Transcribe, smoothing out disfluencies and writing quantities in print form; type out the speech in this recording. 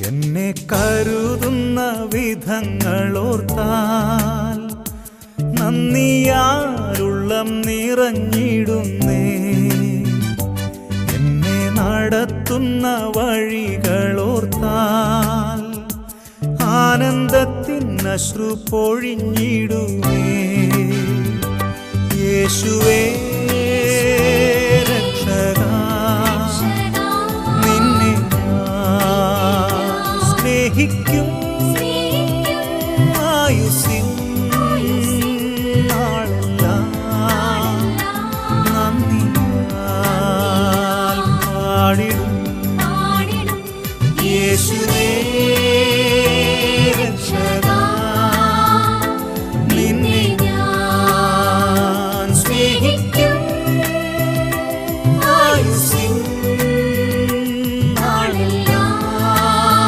എന്നെ കരുതുന്ന വിധങ്ങളോർത്താൽ നന്ദിയാലുള്ളം നിറഞ്ഞിടുന്നേ. എന്നെ നടത്തുന്ന വഴികളോർത്താൽ ആനന്ദത്തിൻ അശ്രു പൊഴിഞ്ഞിടുമേ. യേശുവേ രക്ഷകാ, നിന്നെ സ്നേഹിക്കും ആയുസ്സിൻ നാളെല്ലാം നന്ദിയാൽ പാടിടും. യേശുവേ രക്ഷക